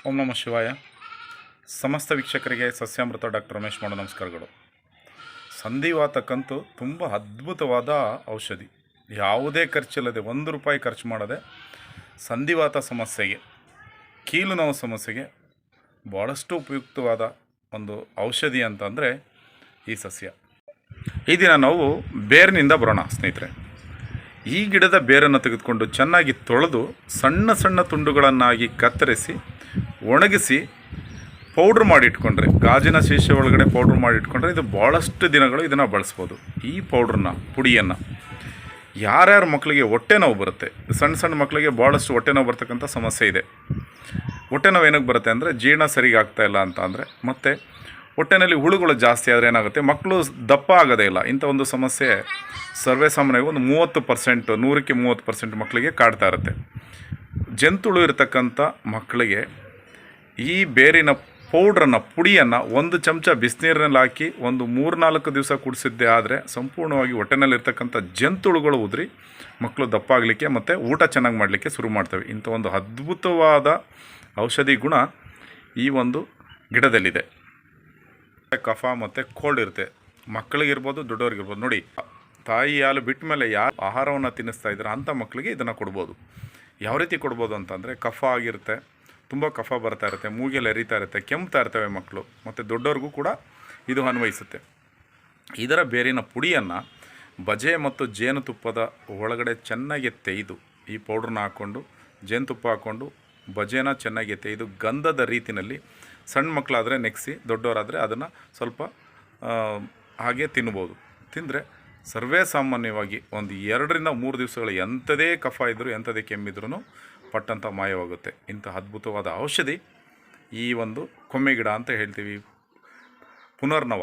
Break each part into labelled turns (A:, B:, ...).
A: ಓಂ ನಮಃ ಶಿವಾಯ. ಸಮಸ್ತ ವೀಕ್ಷಕರಿಗೆ ಸಸ್ಯಾಮೃತ ಡಾಕ್ಟರ್ ರಮೇಶ್ ಮಾಡೋ ನಮಸ್ಕಾರಗಳು. ಸಂಧಿವಾತಕ್ಕಂತೂ ತುಂಬ ಅದ್ಭುತವಾದ ಔಷಧಿ. ಯಾವುದೇ ಖರ್ಚಿಲ್ಲದೆ ₹1 ಖರ್ಚು ಮಾಡದೆ ಸಂಧಿವಾತ ಸಮಸ್ಯೆಗೆ, ಕೀಲು ನೋವು ಸಮಸ್ಯೆಗೆ ಭಾಳಷ್ಟು ಉಪಯುಕ್ತವಾದ ಒಂದು ಔಷಧಿ ಅಂತಂದರೆ ಈ ಸಸ್ಯ. ಈ ದಿನ ನಾವು ಬೇರಿನಿಂದ ಬರೋಣ ಸ್ನೇಹಿತರೆ. ಈ ಗಿಡದ ಬೇರನ್ನು ತೆಗೆದುಕೊಂಡು ಚೆನ್ನಾಗಿ ತೊಳೆದು ಸಣ್ಣ ಸಣ್ಣ ತುಂಡುಗಳನ್ನಾಗಿ ಕತ್ತರಿಸಿ ಒಣಗಿಸಿ ಪೌಡ್ರ್ ಮಾಡಿಟ್ಕೊಂಡ್ರೆ, ಗಾಜಿನ ಶೀಶೆ ಒಳಗಡೆ ಪೌಡ್ರ್ ಮಾಡಿಟ್ಕೊಂಡ್ರೆ ಇದು ಭಾಳಷ್ಟು ದಿನಗಳು ಇದನ್ನು ಬಳಸ್ಬೋದು. ಈ ಪೌಡ್ರನ್ನ, ಪುಡಿಯನ್ನು ಯಾರ್ಯಾರ ಮಕ್ಕಳಿಗೆ ಹೊಟ್ಟೆ ನೋವು ಬರುತ್ತೆ, ಸಣ್ಣ ಸಣ್ಣ ಮಕ್ಕಳಿಗೆ ಭಾಳಷ್ಟು ಹೊಟ್ಟೆ ನೋವು ಬರ್ತಕ್ಕಂಥ ಸಮಸ್ಯೆ ಇದೆ. ಹೊಟ್ಟೆ ನೋವು ಏನಕ್ಕೆ ಬರುತ್ತೆ ಅಂದರೆ ಜೀರ್ಣ ಸರಿಗೆ ಆಗ್ತಾಯಿಲ್ಲ ಅಂತ ಅಂದರೆ, ಮತ್ತು ಹೊಟ್ಟೆನಲ್ಲಿ ಹುಳುಗಳು ಜಾಸ್ತಿ ಆದರೆ ಏನಾಗುತ್ತೆ, ಮಕ್ಕಳು ದಪ್ಪ ಆಗೋದೇ ಇಲ್ಲ. ಇಂಥ ಒಂದು ಸಮಸ್ಯೆ ಸರ್ವೇ ಸಾಮಾನ್ಯವಾಗಿ ಒಂದು 30%, 100ಕ್ಕೆ 30% ಮಕ್ಕಳಿಗೆ ಕಾಡ್ತಾ ಇರುತ್ತೆ. ಜಂತುಳು ಇರತಕ್ಕಂಥ ಮಕ್ಕಳಿಗೆ ಈ ಬೇರಿನ ಪೌಡ್ರನ್ನು, ಪುಡಿಯನ್ನು 1 ಚಮಚ ಬಿಸಿನೀರಿನಲ್ಲಿ ಹಾಕಿ ಒಂದು 3-4 ದಿವಸ ಕುಡಿಸಿದ್ದೇ ಆದರೆ ಸಂಪೂರ್ಣವಾಗಿ ಹೊಟ್ಟೆನಲ್ಲಿರ್ತಕ್ಕಂಥ ಜಂತುಳುಗಳು ಉದುರಿ ಮಕ್ಕಳು ದಪ್ಪ ಆಗಲಿಕ್ಕೆ ಮತ್ತು ಊಟ ಚೆನ್ನಾಗಿ ಮಾಡಲಿಕ್ಕೆ ಶುರು ಮಾಡ್ತವೆ. ಇಂಥ ಒಂದು ಅದ್ಭುತವಾದ ಔಷಧಿ ಗುಣ ಈ ಒಂದು ಗಿಡದಲ್ಲಿದೆ. ಕಫ ಮತ್ತು ಕೋಲ್ಡ್ ಇರುತ್ತೆ, ಮಕ್ಕಳಿಗಿರ್ಬೋದು ದೊಡ್ಡವ್ರಿಗಿರ್ಬೋದು. ನೋಡಿ, ತಾಯಿ ಹಾಲು ಬಿಟ್ಟ ಮೇಲೆ ಯಾರು ಆಹಾರವನ್ನು ತಿನ್ನಿಸ್ತಾ ಇದ್ದಾರೆ ಅಂಥ ಮಕ್ಕಳಿಗೆ ಇದನ್ನು ಕೊಡ್ಬೋದು. ಯಾವ ರೀತಿ ಕೊಡ್ಬೋದು ಅಂತಂದರೆ, ಕಫ ಆಗಿರುತ್ತೆ, ತುಂಬ ಕಫ ಬರ್ತಾ ಇರುತ್ತೆ, ಮೂಗೆಲ್ಲ ಎರಿತಾ ಇರುತ್ತೆ, ಕೆಮ್ತಾ ಇರ್ತವೆ ಮಕ್ಕಳು, ಮತ್ತು ದೊಡ್ಡವ್ರಿಗೂ ಕೂಡ ಇದು ಅನ್ವಯಿಸುತ್ತೆ. ಇದರ ಬೇರಿನ ಪುಡಿಯನ್ನು ಬಜೆ ಮತ್ತು ಜೇನುತುಪ್ಪದ ಒಳಗಡೆ ಚೆನ್ನಾಗಿ ತೆಗೆದು ಈ ಪೌಡ್ರನ್ನ ಹಾಕ್ಕೊಂಡು, ಜೇನುತುಪ್ಪ ಹಾಕ್ಕೊಂಡು ಬಜೆನ ಚೆನ್ನಾಗಿ ತೆಗೆದು ಗಂಧದ ರೀತಿಯಲ್ಲಿ ಸಣ್ಣ ಮಕ್ಕಳಾದರೆ ನೆಕ್ಸಿ, ದೊಡ್ಡವರಾದರೆ ಅದನ್ನು ಸ್ವಲ್ಪ ಹಾಗೆ ತಿನ್ಬೋದು. ತಿಂದರೆ ಸರ್ವೇ ಸಾಮಾನ್ಯವಾಗಿ ಒಂದು 2-3 ದಿವಸಗಳ ಎಂಥದೇ ಕಫ ಇದ್ದರೂ, ಎಂಥದೇ ಕೆಮ್ಮಿದ್ರೂ ಪಟ್ಟಂತ ಮಾಯವಾಗುತ್ತೆ. ಇಂಥ ಅದ್ಭುತವಾದ ಔಷಧಿ ಈ ಒಂದು ಕೊಮ್ಮೆ ಗಿಡ ಅಂತ ಹೇಳ್ತೀವಿ, ಪುನರ್ನವ.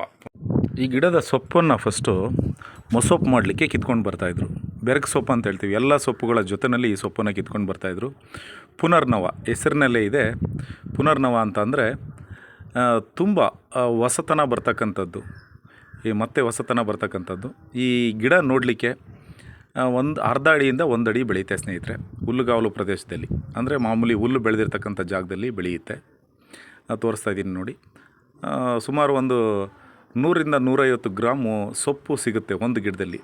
A: ಈ ಗಿಡದ ಸೊಪ್ಪನ್ನು ಫಸ್ಟು ಮೊಸೊಪ್ಪು ಮಾಡಲಿಕ್ಕೆ ಕಿತ್ಕೊಂಡು ಬರ್ತಾಯಿದ್ರು. ಬೆರಕೆ ಸೊಪ್ಪು ಅಂತ ಹೇಳ್ತೀವಿ. ಎಲ್ಲ ಸೊಪ್ಪುಗಳ ಜೊತೆಯಲ್ಲಿ ಈ ಸೊಪ್ಪನ್ನು ಕಿತ್ಕೊಂಡು ಬರ್ತಾಯಿದ್ರು. ಪುನರ್ನವ ಹೆಸರಿನಲ್ಲೇ ಇದೆ. ಪುನರ್ನವ ಅಂತ ಅಂದರೆ ತುಂಬ ಹೊಸತನ ಬರ್ತಕ್ಕಂಥದ್ದು, ಮತ್ತೆ ಹೊಸತನ ಬರ್ತಕ್ಕಂಥದ್ದು. ಈ ಗಿಡ ನೋಡಲಿಕ್ಕೆ ಒಂದು ಅರ್ಧ ಅಡಿಯಿಂದ 1 ಅಡಿ ಬೆಳೆಯುತ್ತೆ ಸ್ನೇಹಿತರೆ. ಹುಲ್ಲುಗಾವಲು ಪ್ರದೇಶದಲ್ಲಿ, ಅಂದರೆ ಮಾಮೂಲಿ ಹುಲ್ಲು ಬೆಳೆದಿರ್ತಕ್ಕಂಥ ಜಾಗದಲ್ಲಿ ಬೆಳೆಯುತ್ತೆ. ತೋರಿಸ್ತಾ ಇದ್ದೀನಿ ನೋಡಿ. ಸುಮಾರು ಒಂದು 100-150 ಗ್ರಾಮು ಸೊಪ್ಪು ಸಿಗುತ್ತೆ ಒಂದು ಗಿಡದಲ್ಲಿ.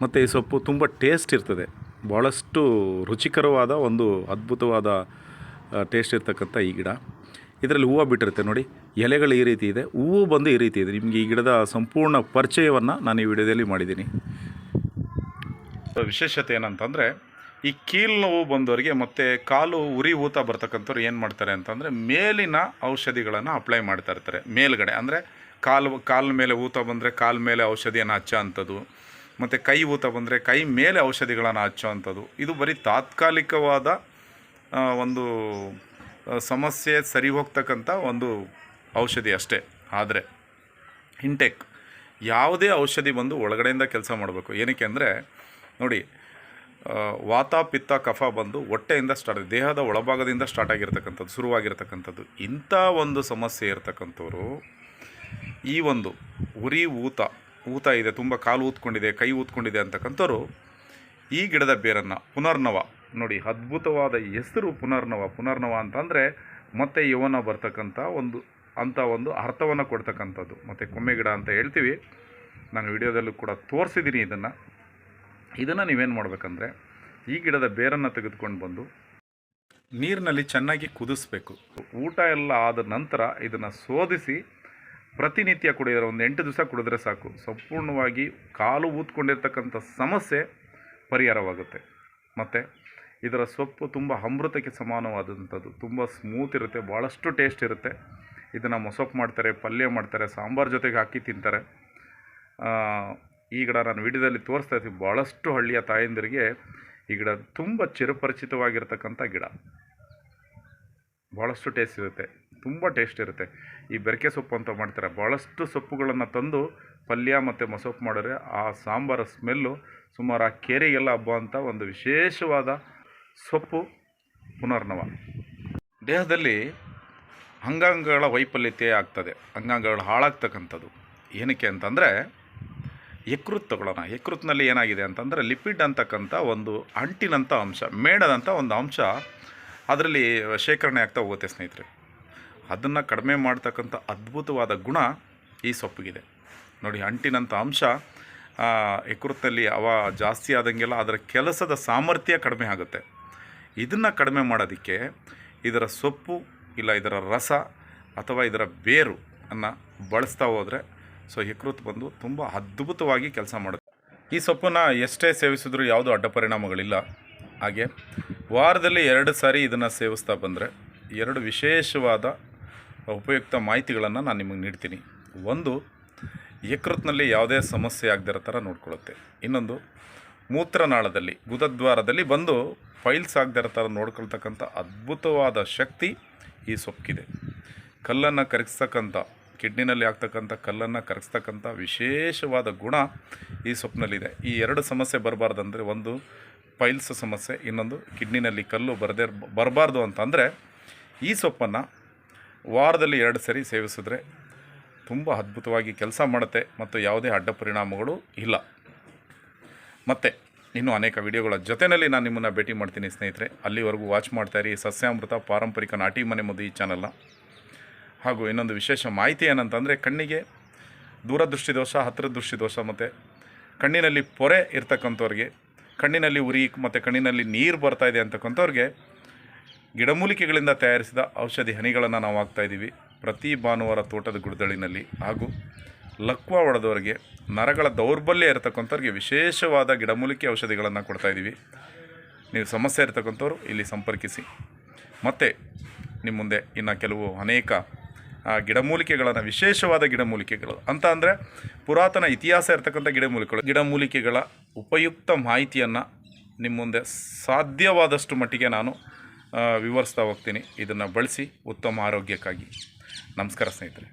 A: ಮತ್ತು ಈ ಸೊಪ್ಪು ತುಂಬ ಟೇಸ್ಟ್ ಇರ್ತದೆ. ಭಾಳಷ್ಟು ರುಚಿಕರವಾದ ಒಂದು ಅದ್ಭುತವಾದ ಟೇಸ್ಟ್ ಇರ್ತಕ್ಕಂಥ ಈ ಗಿಡ. ಇದರಲ್ಲಿ ಹೂವು ಬಿಟ್ಟಿರುತ್ತೆ ನೋಡಿ, ಎಲೆಗಳು ಈ ರೀತಿ ಇದೆ, ಹೂವು ಬಂದು ಈ ರೀತಿ ಇದೆ. ನಿಮಗೆ ಈ ಗಿಡದ ಸಂಪೂರ್ಣ ಪರಿಚಯವನ್ನು ನಾನು ಈ ವಿಡಿಯೋದಲ್ಲಿ ಮಾಡಿದ್ದೀನಿ. ವಿಶೇಷತೆ ಏನಂತಂದರೆ, ಈ ಕೀಲು ನೋವು ಬಂದವರಿಗೆ ಮತ್ತು ಕಾಲು ಉರಿ ಊತ ಬರ್ತಕ್ಕಂಥವ್ರು ಏನು ಮಾಡ್ತಾರೆ ಅಂತಂದರೆ, ಮೇಲಿನ ಔಷಧಿಗಳನ್ನು ಅಪ್ಲೈ ಮಾಡ್ತಾ ಇರ್ತಾರೆ. ಮೇಲ್ಗಡೆ ಅಂದರೆ ಕಾಲ ಮೇಲೆ ಊತ ಬಂದರೆ ಕಾಲ ಮೇಲೆ ಔಷಧಿಯನ್ನು ಹಚ್ಚೋ ಅಂಥದ್ದು, ಮತ್ತು ಕೈ ಊತ ಬಂದರೆ ಕೈ ಮೇಲೆ ಔಷಧಿಗಳನ್ನು ಹಚ್ಚೋ ಅಂಥದ್ದು. ಇದು ಬರೀ ತಾತ್ಕಾಲಿಕವಾದ ಒಂದು ಸಮಸ್ಯೆ ಸರಿ ಹೋಗ್ತಕ್ಕಂಥ ಒಂದು ಔಷಧಿ ಅಷ್ಟೇ. ಆದರೆ ಇಂಟೆಕ್ ಯಾವುದೇ ಔಷಧಿ ಬಂದು ಒಳಗಡೆಯಿಂದ ಕೆಲಸ ಮಾಡಬೇಕು. ಏನಕ್ಕೆ ಅಂದರೆ ನೋಡಿ, ವಾತ ಪಿತ್ತ ಕಫ ಬಂದು ಹೊಟ್ಟೆಯಿಂದ ಸ್ಟಾರ್ಟ್, ದೇಹದ ಒಳಭಾಗದಿಂದ ಸ್ಟಾರ್ಟ್ ಆಗಿರ್ತಕ್ಕಂಥದ್ದು, ಶುರುವಾಗಿರ್ತಕ್ಕಂಥದ್ದು. ಇಂಥ ಒಂದು ಸಮಸ್ಯೆ ಇರತಕ್ಕಂಥವ್ರು ಈ ಒಂದು ಉರಿ ಊತ ಇದೆ, ತುಂಬ ಕಾಲು ಊದ್ಕೊಂಡಿದೆ, ಕೈ ಊದ್ಕೊಂಡಿದೆ ಅಂತಕ್ಕಂಥವ್ರು ಈ ಗಿಡದ ಬೇರನ್ನು, ಪುನರ್ನವ ನೋಡಿ, ಅದ್ಭುತವಾದ ಹೆಸರು ಪುನರ್ನವ. ಪುನರ್ನವ ಅಂತಂದರೆ ಮತ್ತೆ ಯೌವನ ಬರ್ತಕ್ಕಂಥ ಒಂದು ಅರ್ಥವನ್ನು ಕೊಡ್ತಕ್ಕಂಥದ್ದು. ಮತ್ತು ಕೊಮ್ಮೆ ಗಿಡ ಅಂತ ಹೇಳ್ತೀವಿ. ನಾನು ವಿಡಿಯೋದಲ್ಲೂ ಕೂಡ ತೋರಿಸಿದ್ದೀನಿ ಇದನ್ನು ನೀವೇನು ಮಾಡಬೇಕಂದ್ರೆ, ಈ ಗಿಡದ ಬೇರನ್ನು ತೆಗೆದುಕೊಂಡು ಬಂದು ನೀರಿನಲ್ಲಿ ಚೆನ್ನಾಗಿ ಕುದಿಸ್ಬೇಕು. ಊಟ ಎಲ್ಲ ಆದ ನಂತರ ಇದನ್ನು ಶೋಧಿಸಿ ಪ್ರತಿನಿತ್ಯ ಕುಡಿಯೋದ್ರೆ ಒಂದು 8 ದಿವಸ ಕುಡಿದ್ರೆ ಸಾಕು, ಸಂಪೂರ್ಣವಾಗಿ ಕಾಲು ಊದ್ಕೊಂಡಿರ್ತಕ್ಕಂಥ ಸಮಸ್ಯೆ ಪರಿಹಾರವಾಗುತ್ತೆ. ಮತ್ತು ಇದರ ಸೊಪ್ಪು ತುಂಬ ಅಮೃತಕ್ಕೆ ಸಮಾನವಾದಂಥದ್ದು, ತುಂಬ ಸ್ಮೂತ್ ಇರುತ್ತೆ, ಭಾಳಷ್ಟು ಟೇಸ್ಟ್ ಇರುತ್ತೆ. ಇದನ್ನು ಮೊಸೊಪ್ಪು ಮಾಡ್ತಾರೆ, ಪಲ್ಯ ಮಾಡ್ತಾರೆ, ಸಾಂಬಾರು ಜೊತೆಗೆ ಹಾಕಿ ತಿಂತಾರೆ. ಈ ಗಿಡ ನಾನು ವಿಡಿಯೋದಲ್ಲಿ ತೋರಿಸ್ತಾ ಇರ್ತೀವಿ. ಭಾಳಷ್ಟು ಹಳ್ಳಿಯ ತಾಯಂದಿರಿಗೆ ಈ ಗಿಡ ತುಂಬ ಚಿರಪರಿಚಿತವಾಗಿರ್ತಕ್ಕಂಥ ಗಿಡ. ಭಾಳಷ್ಟು ಟೇಸ್ಟ್ ಇರುತ್ತೆ, ತುಂಬ ಟೇಸ್ಟ್ ಇರುತ್ತೆ. ಈ ಬೆರಕೆ ಸೊಪ್ಪು ಅಂತ ಮಾಡ್ತಾರೆ, ಭಾಳಷ್ಟು ಸೊಪ್ಪುಗಳನ್ನು ತಂದು ಪಲ್ಯ ಮತ್ತು ಮೊಸೊಪ್ಪು ಮಾಡಿದ್ರೆ ಆ ಸಾಂಬಾರ ಸ್ಮೆಲ್ಲು ಸುಮಾರು ಆ ಕೆರೆಗೆಲ್ಲ ಹಬ್ಬ ಅಂತ ಒಂದು ವಿಶೇಷವಾದ ಸೊಪ್ಪು ಪುನರ್ನವ. ದೇಹದಲ್ಲಿ ಅಂಗಾಂಗಗಳ ವೈಫಲ್ಯತೆ ಆಗ್ತದೆ, ಅಂಗಾಂಗಗಳು ಹಾಳಾಗ್ತಕ್ಕಂಥದ್ದು. ಏನಕ್ಕೆ ಅಂತಂದರೆ, ಯಕೃತ್ ತಗೊಳ್ಳೋಣ. ಯಕೃತ್ನಲ್ಲಿ ಏನಾಗಿದೆ ಅಂತಂದರೆ ಲಿಪಿಡ್ ಅಂತಕ್ಕಂಥ ಒಂದು ಅಂಟಿನಂಥ ಅಂಶ, ಮೇಣದಂಥ ಒಂದು ಅಂಶ ಅದರಲ್ಲಿ ಶೇಖರಣೆ ಆಗ್ತಾ ಹೋಗುತ್ತೆ ಸ್ನೇಹಿತರೆ. ಅದನ್ನು ಕಡಿಮೆ ಮಾಡ್ತಕ್ಕಂಥ ಅದ್ಭುತವಾದ ಗುಣ ಈ ಸೊಪ್ಪಿಗಿದೆ ನೋಡಿ. ಅಂಟಿನಂಥ ಅಂಶ ಯಕೃತ್ತಲ್ಲಿ ಜಾಸ್ತಿ ಆದಂಗೆಲ್ಲ ಅದರ ಕೆಲಸದ ಸಾಮರ್ಥ್ಯ ಕಡಿಮೆ ಆಗುತ್ತೆ. ಇದನ್ನು ಕಡಿಮೆ ಮಾಡೋದಕ್ಕೆ ಇದರ ಸೊಪ್ಪು ಇಲ್ಲ ಇದರ ರಸ ಅಥವಾ ಇದರ ಬೇರು ಅನ್ನು ಬಳಸ್ತಾ ಹೋದರೆ ಯಕೃತ್ ಬಂದು ತುಂಬ ಅದ್ಭುತವಾಗಿ ಕೆಲಸ ಮಾಡುತ್ತೆ. ಈ ಸೊಪ್ಪನ್ನು ಎಷ್ಟೇ ಸೇವಿಸಿದ್ರೂ ಯಾವುದೂ ಅಡ್ಡ ಪರಿಣಾಮಗಳಿಲ್ಲ. ಹಾಗೆ ವಾರದಲ್ಲಿ 2 ಸಾರಿ ಇದನ್ನು ಸೇವಿಸ್ತಾ ಬಂದರೆ 2 ವಿಶೇಷವಾದ ಉಪಯುಕ್ತ ಮಾಹಿತಿಗಳನ್ನು ನಾನು ನಿಮಗೆ ನೀಡ್ತೀನಿ. ಒಂದು, ಯಕೃತ್ನಲ್ಲಿ ಯಾವುದೇ ಸಮಸ್ಯೆ ಆಗದಿರೋ ಥರ ನೋಡ್ಕೊಳ್ಳುತ್ತೆ. ಇನ್ನೊಂದು, ಮೂತ್ರನಾಳದಲ್ಲಿ ಗುದದ್ವಾರದಲ್ಲಿ ಬಂದು ಫೈಲ್ಸ್ ಆಗದಿರೋ ಥರ ನೋಡ್ಕೊಳ್ತಕ್ಕಂಥ ಅದ್ಭುತವಾದ ಶಕ್ತಿ ಈ ಸೊಪ್ಪಿಗಿದೆ. ಕಲ್ಲನ್ನು ಕರಗಿಸ್ತಕ್ಕಂಥ, ಕಿಡ್ನಿನಲ್ಲಿ ಆಗ್ತಕ್ಕಂಥ ಕಲ್ಲನ್ನು ಕರಗಿಸ್ತಕ್ಕಂಥ ವಿಶೇಷವಾದ ಗುಣ ಈ ಸೊಪ್ಪಿನಲ್ಲಿದೆ. ಈ 2 ಸಮಸ್ಯೆ ಬರಬಾರ್ದಂದರೆ, ಒಂದು ಫೈಲ್ಸ್ ಸಮಸ್ಯೆ, ಇನ್ನೊಂದು ಕಿಡ್ನಿನಲ್ಲಿ ಕಲ್ಲು ಬರಬಾರ್ದು ಅಂತಂದರೆ ಈ ಸೊಪ್ಪನ್ನು ವಾರದಲ್ಲಿ 2 ಸರಿ ಸೇವಿಸಿದ್ರೆ ತುಂಬ ಅದ್ಭುತವಾಗಿ ಕೆಲಸ ಮಾಡುತ್ತೆ ಮತ್ತು ಯಾವುದೇ ಅಡ್ಡ ಪರಿಣಾಮಗಳು ಇಲ್ಲ. ಮತ್ತು ಇನ್ನೂ ಅನೇಕ ವಿಡಿಯೋಗಳ ಜೊತೆಯಲ್ಲಿ ನಾನು ನಿಮ್ಮನ್ನು ಭೇಟಿ ಮಾಡ್ತೀನಿ ಸ್ನೇಹಿತರೆ. ಅಲ್ಲಿವರೆಗೂ ವಾಚ್ ಮಾಡ್ತಾಯಿರಿ ಸಸ್ಯಾಮೃತ ಪಾರಂಪರಿಕ ನಾಟಿ ಮನೆ ಮದ್ದು ಈ ಚಾನಲ್ನ. ಹಾಗೂ ಇನ್ನೊಂದು ವಿಶೇಷ ಮಾಹಿತಿ ಏನಂತಂದರೆ, ಕಣ್ಣಿಗೆ ದೂರದೃಷ್ಟಿ ದೋಷ, ಹತ್ತಿರ ದೃಷ್ಟಿ ದೋಷ ಮತ್ತು ಕಣ್ಣಿನಲ್ಲಿ ಪೊರೆ ಇರ್ತಕ್ಕಂಥವ್ರಿಗೆ, ಕಣ್ಣಿನಲ್ಲಿ ಉರಿ ಮತ್ತು ಕಣ್ಣಿನಲ್ಲಿ ನೀರು ಬರ್ತಾಯಿದೆ ಅಂತಕ್ಕಂಥವ್ರಿಗೆ ಗಿಡಮೂಲಿಕೆಗಳಿಂದ ತಯಾರಿಸಿದ ಔಷಧಿ ಹನಿಗಳನ್ನು ನಾವು ಹಾಕ್ತಾಯಿದ್ದೀವಿ ಪ್ರತಿ ಭಾನುವಾರ ತೋಟದ ಗುಡ್ದಳಿನಲ್ಲಿ. ಹಾಗೂ ಲಕ್ವ ಹೊಡೆದವರಿಗೆ, ನರಗಳ ದೌರ್ಬಲ್ಯ ಇರತಕ್ಕಂಥವ್ರಿಗೆ ವಿಶೇಷವಾದ ಗಿಡಮೂಲಿಕೆ ಔಷಧಿಗಳನ್ನು ಕೊಡ್ತಾಯಿದ್ದೀವಿ. ನೀವು ಸಮಸ್ಯೆ ಇರತಕ್ಕಂಥವ್ರು ಇಲ್ಲಿ ಸಂಪರ್ಕಿಸಿ. ಮತ್ತು ನಿಮ್ಮ ಮುಂದೆ ಇನ್ನು ಕೆಲವು ಅನೇಕ ಗಿಡಮೂಲಿಕೆಗಳನ್ನು, ವಿಶೇಷವಾದ ಗಿಡಮೂಲಿಕೆಗಳು ಅಂತ ಅಂದರೆ ಪುರಾತನ ಇತಿಹಾಸ ಇರತಕ್ಕಂಥ ಗಿಡಮೂಲಿಕೆಗಳ ಉಪಯುಕ್ತ ಮಾಹಿತಿಯನ್ನು ನಿಮ್ಮ ಮುಂದೆ ಸಾಧ್ಯವಾದಷ್ಟು ಮಟ್ಟಿಗೆ ನಾನು ವಿವರಿಸ್ತಾ ಹೋಗ್ತೀನಿ. ಇದನ್ನು ಬಳಸಿ ಉತ್ತಮ ಆರೋಗ್ಯಕ್ಕಾಗಿ. ನಮಸ್ಕಾರ ಸ್ನೇಹಿತರೆ.